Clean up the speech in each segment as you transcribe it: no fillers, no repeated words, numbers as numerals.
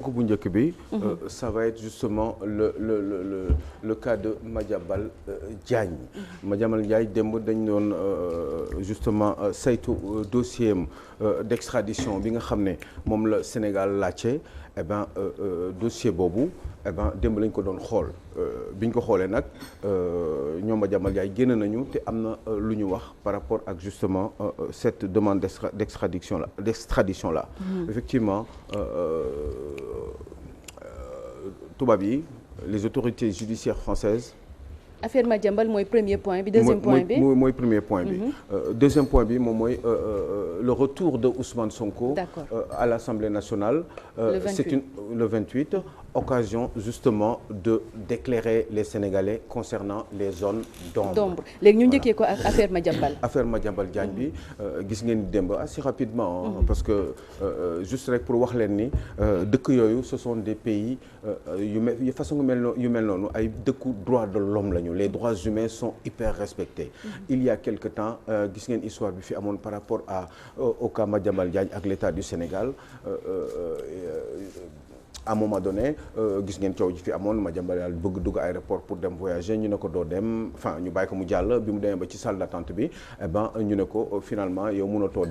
bu njëkk bi ça va être justement le cas de Madiambal Diagne. Madiambal Diagne démb dañ doon justement saytu dossier am d'extradition bi nga xam ne moom la Sénégal laajte eh ben dossier boobu eh ben démb lañ ko doon xool bi ñu ko xoolee nag ñoom Madiambal Diagne génn nañu te am na lu ñu wax par rapport ak justement cette demande d'extradition là. Effectivement. tubaab yi les autorités judiciaires françaises. affaire Madiambal mooy premier point bi deuxième point bi mooy premier point bi. Deuxième point bi moom mooy le retour de Ousmane Sonko. À l'Assemblée nationale. Le 28 occasion justement d'éclairer les Sénégalais concernant les zones d'ombre. léegi ñu njëkkee ko ak affaire Madiambal. affaire Madiambal Diagne bi gis ngeen démb assez rapidement. parce que juste rek pour wax leen ni dëkk yooyu ce sont des pays yu façon yu mel noonu ay dëkku droit de l'homme lañu. Les droits humains sont hyper respectés. Il y a quelque temps gis ngeen histoire bi fi amoon par rapport au cas Madiambal Diagne ak l'État du Sénégal. À un moment donné gis ngeen coow ji fi amoon Madiambal daal bëgg dugg aéroport pour dem voyager ñu ne ko doo dem enfin ñu bàyyi ko mu jàll bi mu demee ba ci salle d'attente bi eh ben ñu ne ko finalement yow mënatoo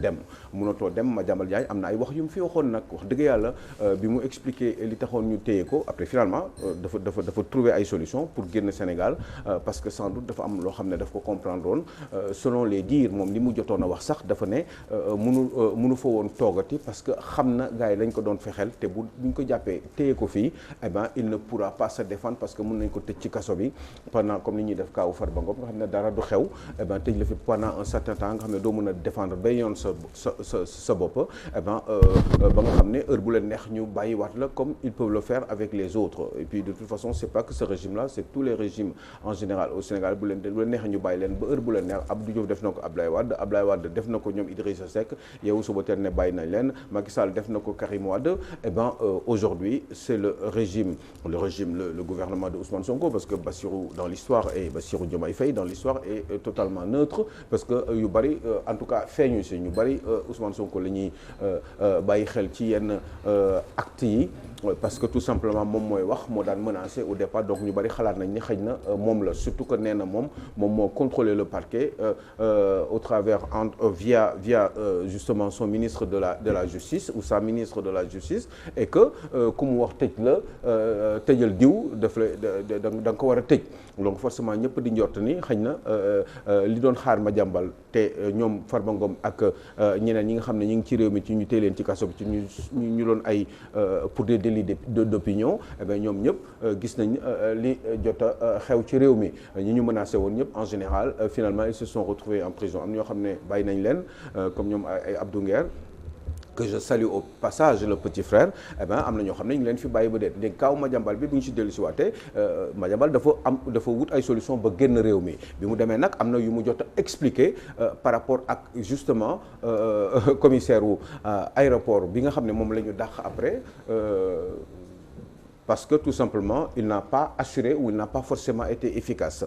dem Madiambal Diagne am na ay wax yu mu fi waxoon nag wax dëgg yàlla bi mu expliquer li taxoon ñu téye ko après finalement dafa trouver ay solutions pour génn Sénégal parce que sans doute dafa am loo xam ne daf ko comprendre woon selon les dires moom li mu jotoon a wax sax dafa ne mënu fa woon toogati parce que xam na gars yi lañ ko doon fexeel te buñ ko jàppee téye ko fii eh ben il ne pourra pas se défendre parce que mën nañ ko tëj ci kaso bi pendant comme ni ñuy def kaawu Farba Ngom nga xam ne dara du xew eh ben tëj la fi pendant un certain temps nga xam ne doo mën a défendre ba yoon sa bopp eh ben ba nga xam ne heure bu leen neex ñu bàyyiwaat la comme ils peuvent le faire avec les autres et puis de toute façon c'est pas que ce régime là c'est tous les régimes en général au Sénégal bu leen neex ñu bàyyi leen ba heure bu leen neex Abdou Diouf def na ko Abdoulaye Wade def na ko ñoom Idrissa Seck yow suba teel ne bàyyi nañ leen Macky Sall def na ko Karim Wade eh ben aujourd'hui c'est le gouvernement de Ousmane Sonko parce que Bassirou dans l'histoire et Bassirou Diomaye Faye dans l'histoire est totalement neutre parce que yu bari en tout cas feeñu si ñu bari Ousmane Sonko la ñuy bàyyi xel ci yenn actes yi parce que tout simplement moom mooy wax moo daan menacé au départ donc ñu bari xalaat nañ ni xëy na moom la surtout que nee na moom moo contrôler le parquet au travers via justement son ministre de la justice ou sa ministre de la justice et que ku mu wax tëj la tëjal diw daf la da nga ko war a tëj donc forcément ñëpp di njort ni xëy na li doon xaar Madiambal te ñoom Farba Ngom ak ñeneen ñi nga xam ne ñu ngi ci réew mi ci ñu téye leen ci kaso bi ci ñu doon ay pour des délits d'opinion eh bien ñoom ñëpp gis nañ li jot a xew ci réew mi ñi ñu menacé woon ñëpp en général finalement ils se sont retrouvés en prison am na ñoo xam ne bàyyi nañ leen comme ñoom ay Abdou Nguer que je salue au passage le petit frère eh ben am na ñoo xam ne ñu leen fi bàyyi ba dee léegi kaaw Madiambal bi bu ñu si dellu si waatee Madiambal dafa wut ay solution ba génn réew mi bi mu demee nag am na yu mu jot a expliquer par rapport ak justement commissaire wu aéroport bi nga xam ne moom la ñu dàq après parce que tout simplement il n'a pas assuré ou il n'a pas forcément été efficace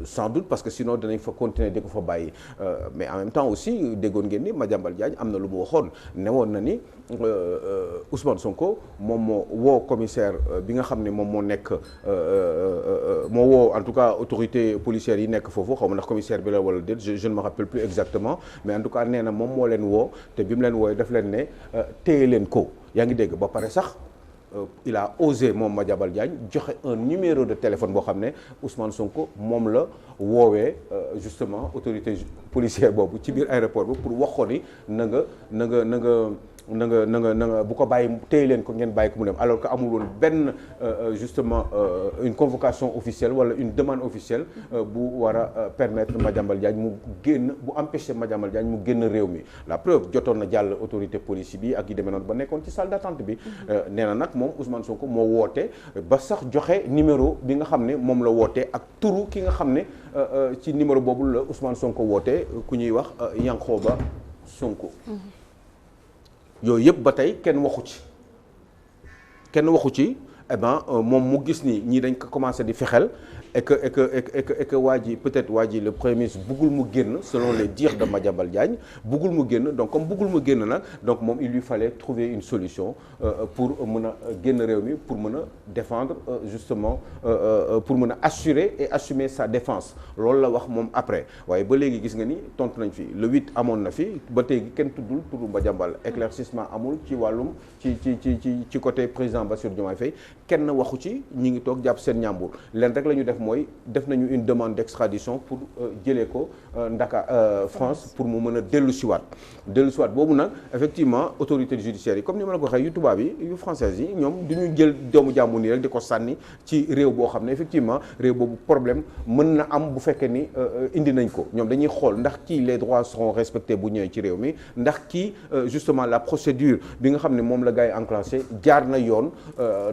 sans doute parce que sinon danañ fa continuer di ko fa bàyyi mais en même temps aussi déggoon ngeen ni Madiambal Diagne am na lu mu waxoon ne woon na ni Ousmane Sonko moom moo woo commissaire bi nga xam ne moom moo nekk moo woo en tout cas autorité policière yi nekk foofu xaw ma ndax commissaire bi la wala déet je ne me rappelle plus exactement mais en tout cas nee na moom moo leen woo te bi mu leen wooyee daf leen ne téye leen ko yaa ngi dégg ba pare sax il a osé moom Madiambal Diagne joxe un numéro de téléphone boo xam ne Ousmane Sonko moom la woowee justement autorité policière boobu ci biir aéroport bi pour wax ko ni na nga bu ko bàyyi téye leen ko ngeen bàyyi ko mu dem alors que amul woon benn justement une convocation officielle wala une demande officielle bu war a permettre Madiambal Diagne mu génn bu empêcher Madiambal Diagne mu génn réew mi la preuve jotoon na jàll autorité police bi ak yi demee noonu ba nekkoon ci salle d'attente bi nee na nag moom Ousmane Sonko moo woote ba sax joxe numéro bi nga xam ne moom la woote ak turu ki nga xam ne ci numéro boobu la Ousmane Sonko woote ku ñuy wax Yankhoba Sonko yooyu yëpp ba tey kenn waxu ci eh ben moom mu gis ni ñii dañ ko commencé di fexel et que waa ji peut-être waa ji le premier ministre buggul mu génn selon les dires de Madiambal Diagne buggul mu génn donc comme buggul mu génn nag donc moom il lui fallait trouver une solution pour mën a génn réew mi pour mën a défendre justement pour mën a assurer et assumer sa défense loolu la wax moom après waaye ba léegi gis nga ni tontu nañ fi le 8 amoon na fi ba tey kenn tuddul turu Madiambal éclaircissement amul ci wàllum ci côté président Bassirou Diomaye Faye kenn waxu ci ñi ngi toog jàpp seen ñàmbur leen rek la ñu def mooy def nañu une demande d'extradition pour jëlee ko France pour mu mën a dellu siwaat boobu nag effectivement autorité judiciaire yi comme ni ma la ko waxee yu tubaab yi yu françaises yi ñoom du ñu jël doomu jàmbur nii rek di ko sànni ci réew boo xam ne effectivement réew boobu problème mën na am bu fekkee ni indi nañ ko ñoom dañuy xool ndax kii les droits seront respectés bu ñëwee ci réew mi ndax kii justement la procédure bi nga xam ne moom la gars yi enclenché jaar na yoon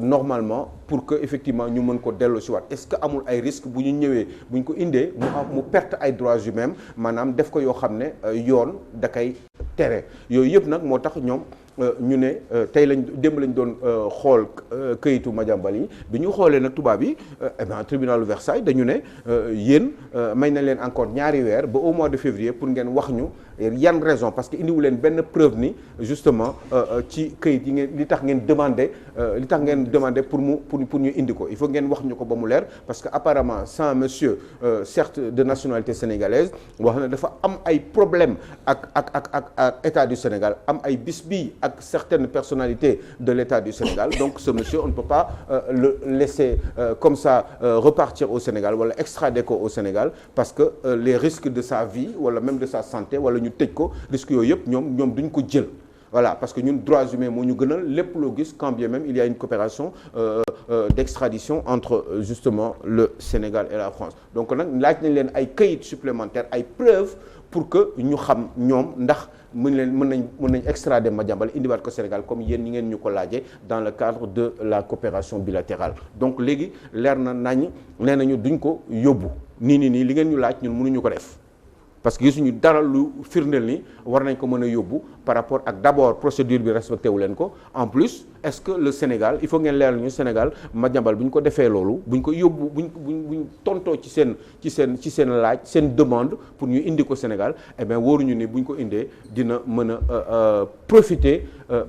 normalement pour que effectivement ñu mën ko dellu siwaat est-ce que amul ay risque bu ñu ñëwee bu ñu ko indee mu perte ay droits humains maanaam def ko yoo xam ne yoon da kay tere yooyu yëpp nag moo tax ñoom ñu ne tey démb lañ doon xool këyitu Madiambal yi bi ñu xoolee nag tubaab yi tribunalu Versailles dañu ne yéen may na leen encore ñaari weer ba au mois de février pour ngeen wax ñu yan raison parce que indiwu leen benn preuve ni justement ci këyit yi ngeen li tax ngeen demandé pour ñu indi ko il faut ngeen wax ñu ko ba mu leer parce que apparemment sans monsieur certes de nationalité sénégalaise wax na dafa am ay problème ak état du Sénégal am ay bis bii ak certaines personnalités de l'État du Sénégal donc ce monsieur on ne peut pas le laisser comme ça repartir au Sénégal wala extrader ko au Sénégal parce que les risques de sa vie wala même de sa santé wala ñu tëj ko risques yooyu yëpp ñoom duñ ko jël voilà parce que ñun droits humains moo ñu gënal lépp loo gis quand bien même il y a une coopération d'extradition entre justement le Sénégal et la France donc nag laaj nañ leen ay këyit supplémentaires ay preuves pour que ñu xam ñoom ndax mën nañ extrader Madiambal indiwaat ko Sénégal comme yéen ñi ngeen ñu ko laajee dans le cadre de la coopération bilatérale donc léegi leer na nañ nee nañu duñ ko yóbbu nii li ngeen ñu laaj ñun mënuñu ko def parce que gisuñu dara lu firndeel ni war nañ ko mën a yóbbu par rapport ak d'abord procédure bi respecté wu leen ko en plus est-ce que le Sénégal il faut ngeen leeral ñu Sénégal Madiambal bu ñu ko defee loolu bu ñu ko yóbbu buñ tontoo ci seen laaj seen demande pour ñu indi ko Sénégal eh bien wóoruñu ni bu ñu ko indee dina mën a profiter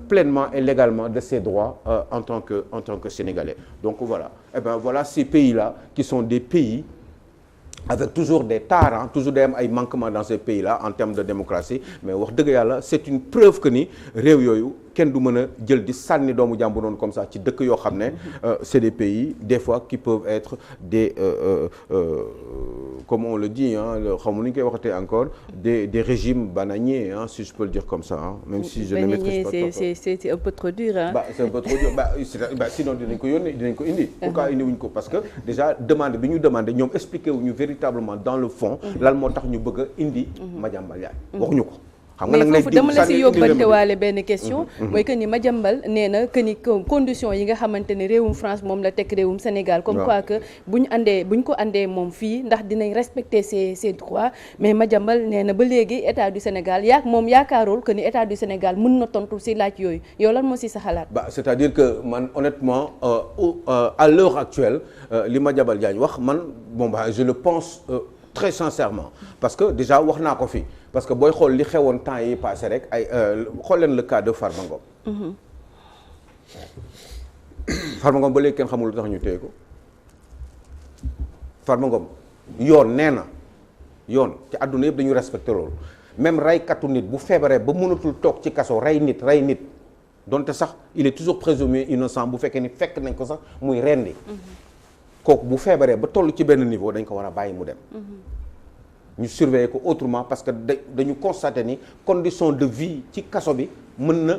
pleinement et légalement de ses droits en tant que Sénégalais donc voilà eh bien voilà ces pays-là qui sont des pays avec toujours des tares toujours day am ay manquements dans ces pays-là en termes de démocratie mais wax dëgg yàlla c'est une preuve que ni réew yooyu kenn du mën a jël di sànni doomu jàmbur noonu comme ça ci dëkk yoo xam ne c'est des pays des fois qui peuvent être des comme on le dit xam nu ñu koy waxatee encore des régimes bananiers si je peux le dire comme ça même si je ne maîtrise pas trop c'est un peu trop dur c'est un peu trop dur sinon dinañ ko yónnee dinañ ko indi pourquoi indi wuñ ko parce que déjà demande bi ñu demandé ñoom expliqué wuñu véritablement dans le fond lan moo tax ñu bëgg a indi Madiambal Diagne waxuñu ko xam nga nag mais foofu dama la si yóbbante waale benn question mooy que ni Madiambal nee na que ni condition yi nga xamante ne réewum France moom la teg réewum Sénégal comme quoi que buñ ko andee moom fii ndax dinañ respecter ses droits mais Madiambal nee na ba léegi état du Sénégal moom yaakaarul que ni état du Sénégal mën na tontu si laaj yooyu yow lan moo si sa xalaat c'est-à-dire que man honnêtement à l'heure actuelle li Madiambal Diagne wax man je le pense très sincèrement parce que déjà wax naa ko fi parce que booy xool li xewoon temps yi passé rek ay xool leen le cas de Farba Ngom Farba Ngom ba léegi kenn xamul lu tax ñu téye ko Farba Ngom yoon nee na yoon ci àdduna yëpp dañu respecté loolu même reykatu nit bu feebaree ba mënatul toog ci kaso rey nit donte sax il est toujours présumé innocent bu fekkee ni fekk nañ ko sax muy rendi kooku bu feebaree ba toll ci benn niveau dañ ko war a bàyyi mu dem ñu surveiller ko autrement parce que dañu constater ni condition de vie ci kaso bi mën na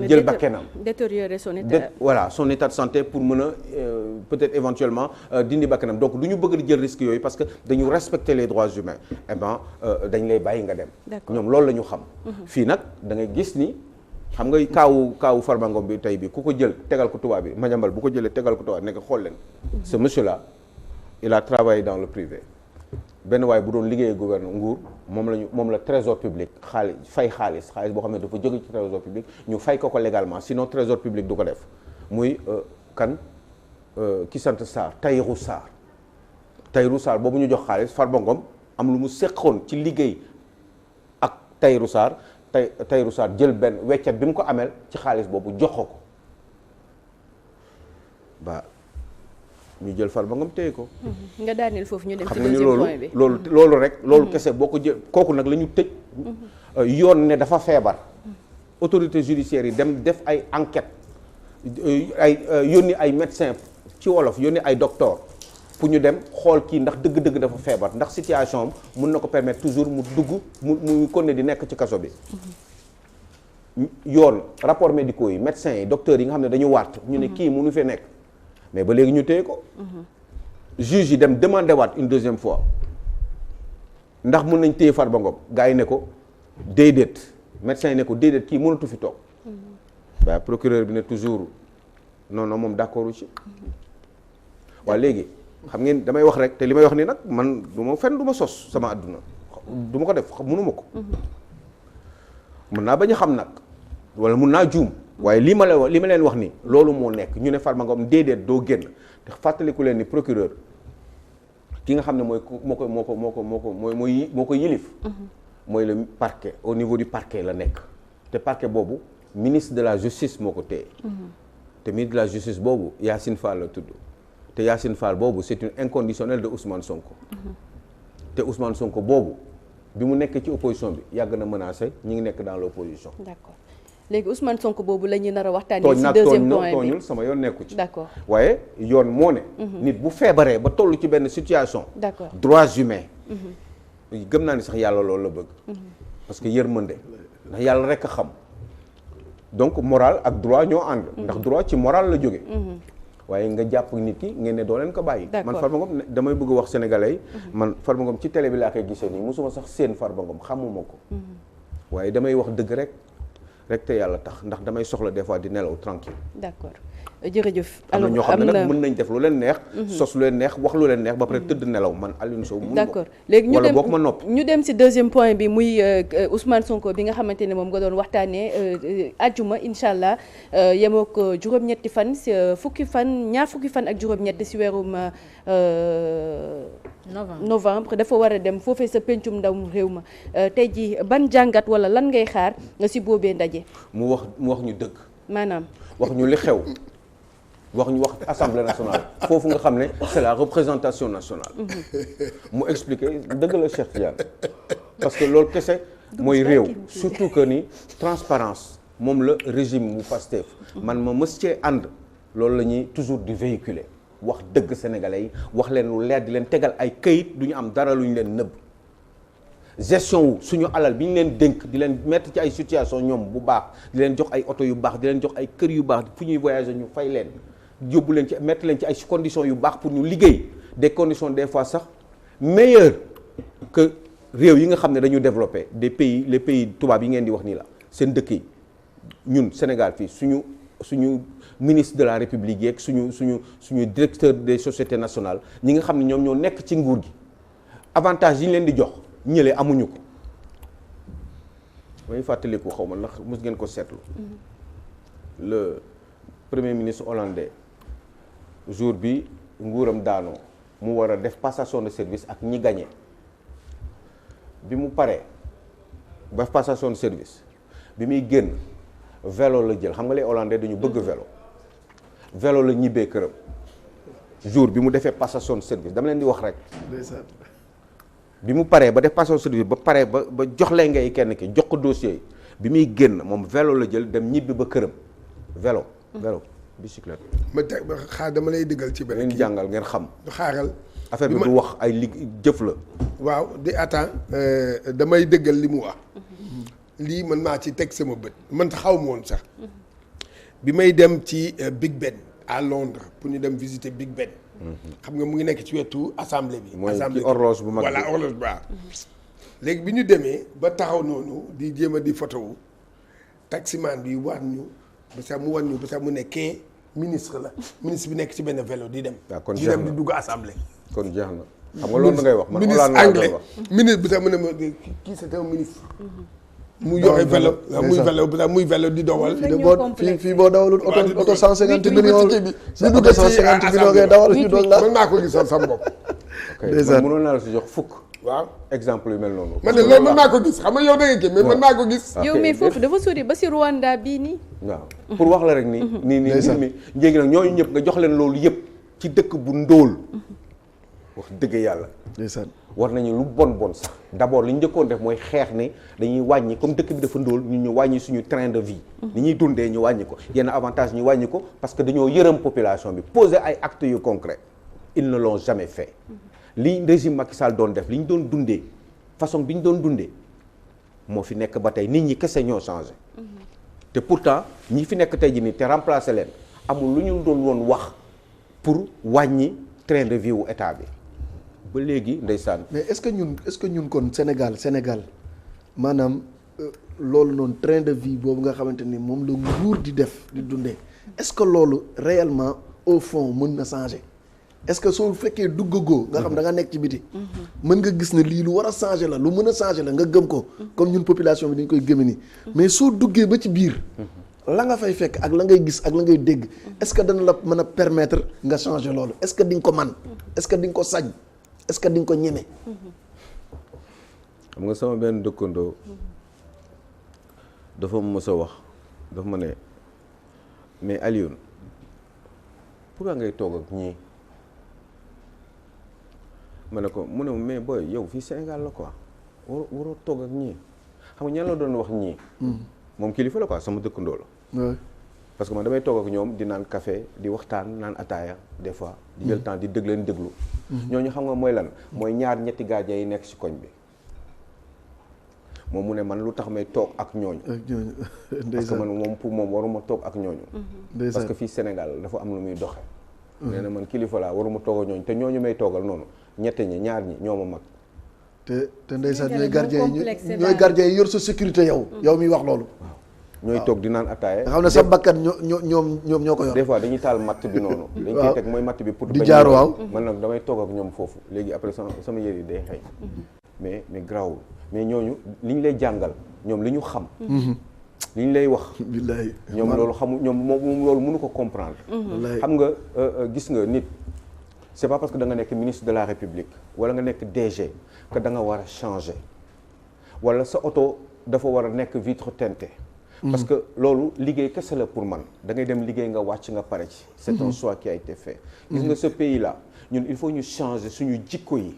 jël bakkenam détériorer son état voilà son état de santé pour mën a peut-être éventuellement dindi bakkenam donc du ñu bëgg di jël risque yooyu parce que dañu respecter les droits humains eh ben dañ lay bàyyi nga dem ñoom loolu la ñu xam fii nag da ngay gis ni xam nga kaawu Farba Ngom bi tey bi ku ko jël tegal ko tubaab bi Madiambal bu ko jëlee tegal ko tubaab nekk xool leen ce monsieur là il a travaillé dans le privé benn waaye bu doon liggéeyee nguur moom la trésor public xaalis boo xam ne dafa jóge ci trésor public ñu fay ko légalement sinon trésor public du ko def muy ki sant Sarr Tahirou Sarr boobu ñu jox xaalis Farba Ngom am lu mu seqoon ci liggéey ak Tahirou Sarr Tahirou Sarr jël benn weccet bi mu ko ameel ci xaalis boobu jox ko ba ñu jël Farba Ngom téye ko. nga daaneel foofu ñu dem ci xam nga ni deuxième point bi loolu rek loolu kese boo ko jël kooku nag la ñu tëj. yoon ne dafa feebar. autorité judiciaire yi dem def ay enquête yónni ay médecin ci wolof yónni ay docteur pour ñu dem xool kii ndax dëgg-dëgg dafa feebar ndax situation am mun na ko permettre toujours mu dugg mu continuer di nekk ci kaso bi. yoon rapport médicaux yi médecins yi docteurs yi nga xam ne dañu waat ñu ne kii mënu fee nekk mais ba léegi ñu téye ko. juge yi dem demandé waat une deuxième fois ndax mun nañ téye Farba Ngom gars yi ne ko déedéet médecins yi ne ko déedéet kii mënatu fi toog. waaye procureur bi ne toujours non moom d'accord ci. waaye léegi xam ngeen damay wax rek te li may wax ni nag man du ma fenn du ma sos sama àdduna du ma ko def mënuma ko. mën naa bañ a xam nag wala mun naa juum waaye li ma leen wax ni loolu moo nekk ñu ne Farba Ngom déedéet doo génn te fàttaliku leen ni procureur ki nga xam ne mooy moo ko yilif mooy le parquet au niveau du parquet la nekk te parquet boobu ministre de la justice moo ko téye te ministre de la justice boobu Yacine Fall la tudd te Yacine Fall boobu c'est une inconditionnelle de Ousmane Sonko te Ousmane Sonko boobu bi mu nekk ci opposition bi yàgg na menacé ñi ngi nekk dans l'opposition. D'accord léegi Ousmane Sonko boobu la ñu nar a waxtaanee ci deuxième point bi tooñul sama yoon nekku ci. D'accord waaye yoon moo ne. nit bu feebaree ba toll ci benn situation. D'accord droits humains. gëm naa ni sax yàlla loolu la bëgg. parce que yërmande ndax yàlla rek a xam donc moral ak droit ñoo ànd. ndax droit ci moral la jóge waaye nga jàpp nit ki ngeen ne doo leen ko bàyyi. man Farba Ngom damay bëgg wax sénégalais yi. man Farba Ngom ci télé bi laa koy gisee nii mosuma sax seen Farba Ngom xamuma ko. waaye damay wax dëgg rek te yàlla tax ndax damay soxla des fois di nelaw tranquille. D'accord jërëjëf. alors am na ñoo xam ne nag mën nañ def lu leen neex. sos lu leen neex wax lu leen neex ba pare tëdd nelaw man Alioune Sow. d'accord léegi wala boog ma noppi. ñu dem ci deuxième point bi muy Ousmane Sonko bi nga xamante ne moom nga doon waxtaanee àjjuma incha allah yemoo ko juróom-ñetti fan ñaar fukki fan ak juróom-ñetti ci weerum novembre dafa war a dem foofee sa pencum ndaw réew ma tey ji ban jàngat wala lan ngay xaar ci boobee ndaje. mu wax ñu dëgg. maanaam wax ñu li xew. wax assemblée nationale foofu nga xam ne c'est la représentation nationale. mu expliquer dëgg la Cheikh Tidiane parce que loolu kese mooy réew surtout que ni transparence moom la régime mu Pastef man ma mës cee ànd loolu la ñuy toujours di véhiculer wax dëgg sénégalais yi wax leen lu leer di leen tegal ay këyit du ñu am dara lu ñu leen nëbb gestion wu suñu alal bi ñu leen dénk di leen mettre ci ay situation ñoom bu baax di leen jox ay oto yu baax di leen jox ay kër yu baax fu ñuy voyager ñu fay leen yóbbu leen ci mettre leen ci ay conditions yu baax pour ñu liggéey des conditions des fois sax meilleures que réew yi nga xam ne dañu développé les pays tubaab yi ngeen di wax nii la seen dëkk yi ñun Sénégal fii suñu ministre de la République yeeg suñu directeur des sociétés nationales ñi nga xam ne ñoom ñoo nekk ci nguur gi avantage yi ñu leen di jox ñële amuñu ko may fàttaliku xaw ma ndax mos ngeen ko seetlu le premier ministre hollandais jour bi nguuram daanoo mu war a def passation de service ak ñi gagné bi mu paree ba passation de service bi muy génn vélo la jël xam nga les hollandais dañu bëgg vélo la ñibbee këram jour bi mu defee passation de service dama leen di wax rek bi mu paree ba def passation de service ba paree ba jox leen ngay kenn ki jox ko dossier yi bi muy génn moom vélo la jël dem ñibbi ba këram vélo bicyclette. xaar dama lay dëggal ci benn kii jàngal ngeen xam. xaaral affaire bi du wax ay jëf la. waaw di attends damay dëggal li mu wax. lii man maa ci teg sama bët man xaw ma woon sax. bi may dem ci Big Ben à Londres pour ñu dem visiter Big Ben. xam nga mu ngi nekk ci wetu assemblée bi. assemblée mooy horloge bu mag bi voilà horloge ba léegi bi ñu demee ba taxaw noonu di jéem a di photo wu taximan bi war ñu. ba sax mu wan ñu ba sax mu nekkee ministre la ministre bi nekk ci benn vélo di dem. kon di dem di dugg assemblée. kon jeex na xam nga loolu ngay wax. man ministre anglais ministre bi sax mu ne ma kii c'est un ministre. mu joxe vélo muy vélo di dawal. fii boo dawalul oto 150 millions ñu dugg ci 150 millions ngay dawal ñu doog la. mën naa ko gisal sama bopp. man mënoon naa la si jox fukk. waaw exemple yu mel noonu. man de loolu mën naa ko gis xam nga yow da nga kii mais mën naa ko gis. yow mais foofu dafa sori ba si Rwanda bii nii. waaw pour wax la rek nii. nii mbir mi njéegi nag ñooñu ñëpp nga jox leen loolu yëpp ci dëkk bu ndóol. wax dëgg yàlla. ndeysaan war nañu lu bon sax d'abord li ñu njëkkoon def mooy xeex ne dañuy wàññi comme dëkk bi dafa ndóol ñun ñu wàññi suñu train de vie. ni ñuy dundee ñu wàññi ko yenn avantage ñu wàññi ko parce que dañoo yërëm population bi poser ay actes yu concrets ils ne l'ont jamais fait. li régime Macky Sall doon def li ñu doon dundee façon bi ñu doon dundee moo fi nekk ba tey nit ñi kese ñoo changé. te pourtant ñi fi nekk tey ji nii te remplacer leen amul lu ñu doon woon wax pour wàññi train de vie wu état bi. ba léegi ndeysaan. mais est-ce que ñun kon Sénégal maanaam loolu noonu train de vie boobu nga xamante ni moom la nguur di def di dundee est-ce que loolu réellement au fond mën na changer est-ce que soo fekkee duggagoo nga xam da nga nekk ci biti. mën nga gis ne lii lu war a changer la lu mën a changer la nga gëm ko. comme ñun population bi dañ koy gëme nii. mais soo duggee ba ci biir. la nga fay fekk ak la ngay gis ak la ngay dégg est-ce que dana la mën a permettre nga changer loolu est-ce que di nga ko man est-ce que di nga ko sañ. est-ce que di nga ko ñeme. xam nga sama benn dëkkandoo dafa mës a wax dafa ma ne mais Alioune pourquoi ngay toog ak ñii ma ne ko mu ne mais booy yow fii Sénégal la quoi waroo toog ak ñii xam nga ñan la doon wax ñii. moom kilifa la quoi sama dëkkandoo la. parce que man damay toog ak ñoom di naan café di waxtaan naan ataaya des fois. di jël temps di dëgg leen déglu. ñooñu xam nga mooy lan mooy ñaar ñetti gardien yi nekk ci koñ bi moom mu ne man lu tax may toog ak ñooñu. parce que man moom pour moom waruma toog ak ñooñu. parce que fii Sénégal dafa am lu muy doxe nee na man kilifa laa waruma toog ak ñooñu te ñooñu may toogal noonu ñette ñi ñaar ñi ñoo ma mag. te ndeysaan ñooy gardien yi yor sa sécurité yow miy wax loolu. ñooy toog di naan ataaya. nga xam ne sa bakkan ñoom ñoo ko yor. des fois dañuy taal matt bi noonu. dañ koy teg mooy matt bi pour. di jaar waaw man nag damay toog ak ñoom foofu léegi après sama yére yi day xëy. mais grawul mais ñooñu li ñu lay jàngal ñoom li ñu xam. li ñu lay wax. billahi ñoom loolu xamu ñoom moom loolu mënu ko comprendre. xam nga gis nga nit. c'est pas parce que da nga nekk ministre de la République wala nga nekk DG que da nga war a changer wala sa oto dafa war a nekk vitre teintée. parce que loolu liggéey kese la pour man da ngay dem liggéey nga wàcc nga pare ci. c'est un choix qui a été fait. gis nga ce pays là ñun il faut ñu changer suñu jikko yi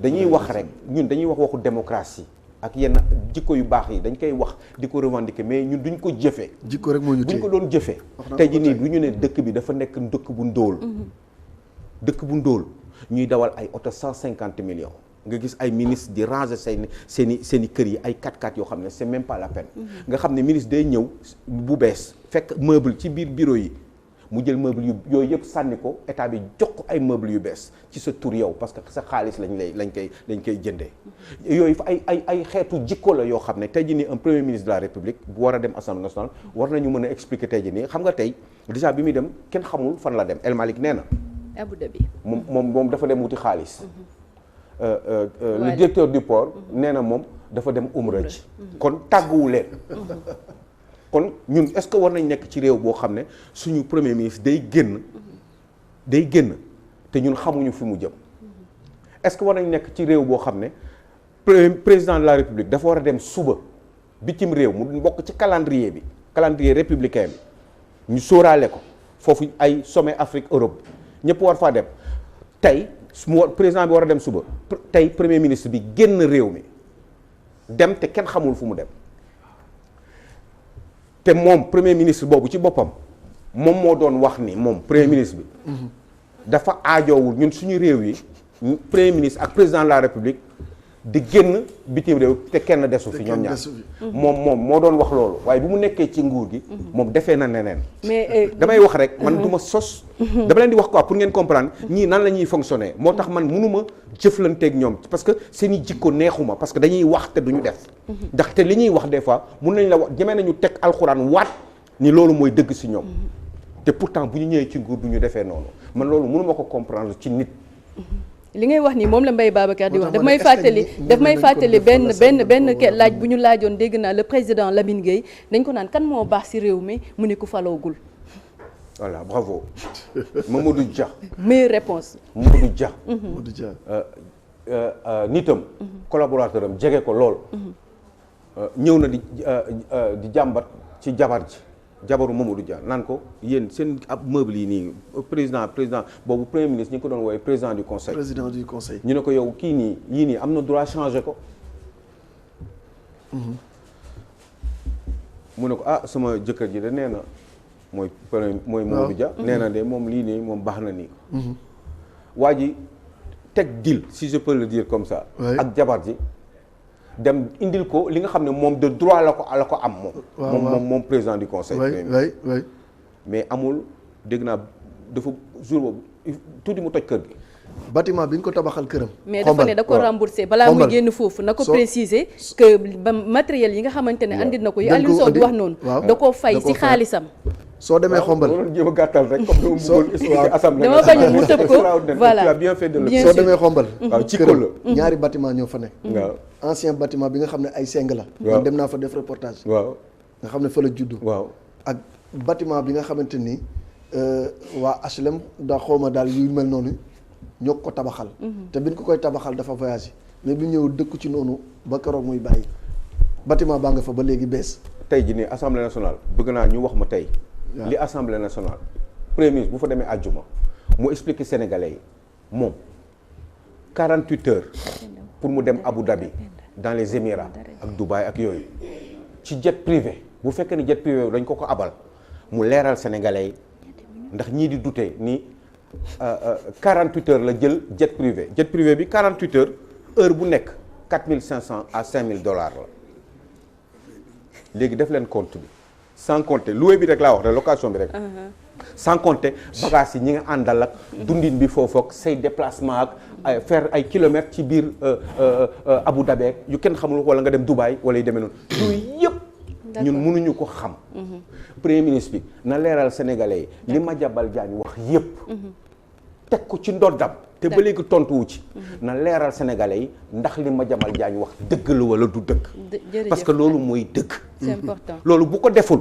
dañuy wax rek ñun dañuy wax waxu démocratie ak yenn jikko yu baax yi dañ koy wax di ko revendiquer mais ñun duñ ko jëfee. jikko rek moo ñu téye buñ ko doon jëfee. tey jii nii du ñu ne dëkk bi dafa nekk dëkk bu ndóol. dëkk bu ndóol ñuy dawal ay oto 150 millions. nga gis ay ministre di ranger seeni kër yi ay 4x4 yoo xam ne c'est même pas la peine. nga xam ne ministre day ñëw bu bees fekk meuble ci biir bureau yi mu jël meuble yooyu yëpp sànni ko état bi jox ko ay meuble yu bees ci sa tur yow parce que sa xaalis lañ koy jëndee. yooyu fa ay xeetu jikko la yoo xam ne tey jii nii un premier ministre de la République bu war a dem Assemblée nationale war nañu mën a expliquer tey jii nii xam nga tey déjà bi muy dem kenn xamul fan la dem El Malick nee na. Abu Dhabi. moom dafa dem wuti xaalis. le directeur du port nee na moom dafa dem umra ji kon tàgguwu leen kon ñun est-ce que war nañ nekk ci réew boo xam ne suñu premier ministre day génn te ñun xamuñu fi mu jëm est-ce que war nañ nekk ci réew boo xam ne président de la République dafa war a dem suba bitim réew mu bokk ci calendrier républicain bi ñu sóoraale ko foofu ay sommet Afrique Europe ñëpp war faa dem tey président bi war a dem suba tey premier ministre bi génn réew mi dem te kenn xamul fu mu dem te moom premier ministre boobu ci boppam moom moo doon wax ni moom premier ministre bi dafa aajoowul ñun suñu réew yi premier ministre ak président de la république di génn bitim réew te kenn desu fi ñoom ñaar moom moo doon wax loolu waaye bi mu nekkee ci nguur gi moom defee na neneen mais damay wax rek man du ma sos dama leen di wax quoi pour ngeen comprendre ñii nan la ñuy fonctionner moo tax man mënuma jëflanteeg ñoom parce que seen i jikko neexuma parce que dañuy wax te duñu def ndaxte li ñuy wax des fois mun nañ la wax jëmee nañu teg alxuraan waat ni loolu mooy dëgg si ñoom te pourtant bu ñu ñëwee ci nguur du ñu defee noonu man loolu mënuma ko comprendre ci nit li ngay wax nii moom la Mbaye Babacar di wax daf may est-ce que fàttali ñi nekkoon benn defal laaj bu ñu laajoon dégg naa le président Lamine Gueye dañ ko naan kan moo baax ci réew mi mu ne ku faloogul. voilà bravo Mamadou Dia. meilleure réponse. Mamadou Dia. Mamadou Dia. nitam. collaborateur am jege ko lool. ñëw na di jàmbat ci jabaru Mamadou Dia naan ko yéen seen ab meuble yi nii président boobu premier ministre ñi ngi ko doon woowe président du conseil. ñu ne ko yow kii nii yii nii am na droit changer ko. mu ne ko sama jëkkër ji de nee na mooy Mamadou Dia. nee na de moom lii nii moom baax na nii. waa ji teg deal si je peux le dire comme ça. ak jabar ji. dem indil ko li nga xam ne moom de droit la ko am moom président du conseil. oui mais amul dégg naa dafa jour boobu tuuti mu toj kër gi. bâtiment bi ñu ko tabaxal këram. mais dafa ne da ko remboursé balaa muy génn foofu na ko préciser que ba matériel yi nga xamante ne andil na ko yi Aliou Sow di wax noonu. da koo fay ci xaalisam. soo demee xombal waaw jéem a gàttal rek comme dama bëggoon expliquer assemblée. dama bañoon mu tëb ko voilà tu as bien fait de le. soo demee xombal. waaw ci këram ñaari bâtiment ñoo fa nekk. waaw ancien bâtiment bi nga xam ne ay seng la. man dem naa fa def reportage. waaw nga xam ne fa la juddu. waaw ak bâtiment bi nga xamante ni waa HLM da xawma daal yu mel noonu ñoo ko tabaxal. te biñ ko koy tabaxal dafa voyagé mais bi ñëw dëkku ci noonu ba keroog muy bàyyi bâtiment baa nga fa ba léegi bees. tey ji nii assemblée nationale bëgg naa ñu wax ma tey. li assemblée nationale premier ministre bu fa demee àjjuma mu expliquer sénégalais yi moom 48 heures pour mu dem Abu Dhabi dans les Émirats ak Dubaï ak yooyu ci jet privé bu fekkee ni jet privé dañ ko abal mu leeral sénégalais yi ndax ñii di douter ni 48 heures la jël jet privé bi 48 heure bu nekk 4500 à 5000 dollars la léegi def leen compte bi sans compter loué bi rek laa wax de location bi rek. sans compter bagages yi ñi nga àndal ak dundin bi foofu ak say déplacement ak faire ay kilomètres ci biir Abu Dhabi ak yu kenn xamul wala nga dem Dubaï wala yu demee noonu. yooyu yëpp ñun mënuñu ko xam. premier ministre bi na leeral sénégalais yi li Madiambal Diagne wax yëpp. teg ko ci ndoddam te ba léegi tontuwu ci. na leeral sénégalais yi ndax li Madiambal Diagne wax dëgg la wala du dëgg. parce que loolu mooy dëgg. c'est important loolu bu ko deful.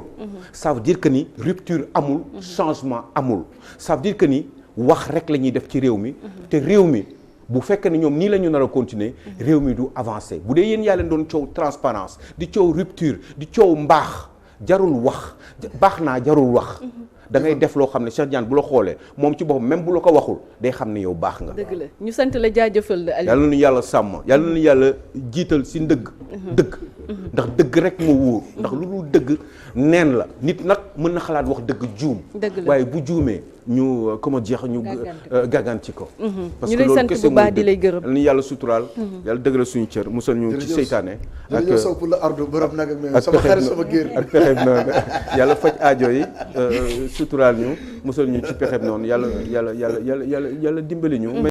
ça veut dire que ni rupture amul. changement amul. ça veut dire que ni wax rek la ñuy def ci réew mi. te réew mi bu fekkee ne ñoom nii la ñu nar a continuer. réew mi du avancer bu dee yéen yaa leen doon coow transparence di coow rupture di coow mbaax jarul wax baax naa jarul wax. da ngay def loo xam ne Cheikh Diagne bu la xoolee moom ci boppam même bu la ko waxul day xam ne yow baax nga. dëgg la ñu sant la jaajëfal la Aliou. yàlla na ñu yàlla sàmm yàlla na ñu yàlla jiital si dëgg. ndax dëgg rek moo wóor. ndax lu dul dëgg neen la nit nag mën na xalaat wax dëgg juum. dëgg la waaye bu juumee ñu comment dire ñu gàgganti ko. parce ñu que lay loolu sant bu baax di lay gërëm. yàlla na yàlla suturaal. yàlla dëggal suñu cër musal ñu ci seytaane. ak jërëjëf Sow pour la ardo borom nag ak sama xarit sama géer ak pexeem noonu yàlla faj aajo yi suturaal ñu musal ñu ci pexeem noonu yàlla dimbali ñu.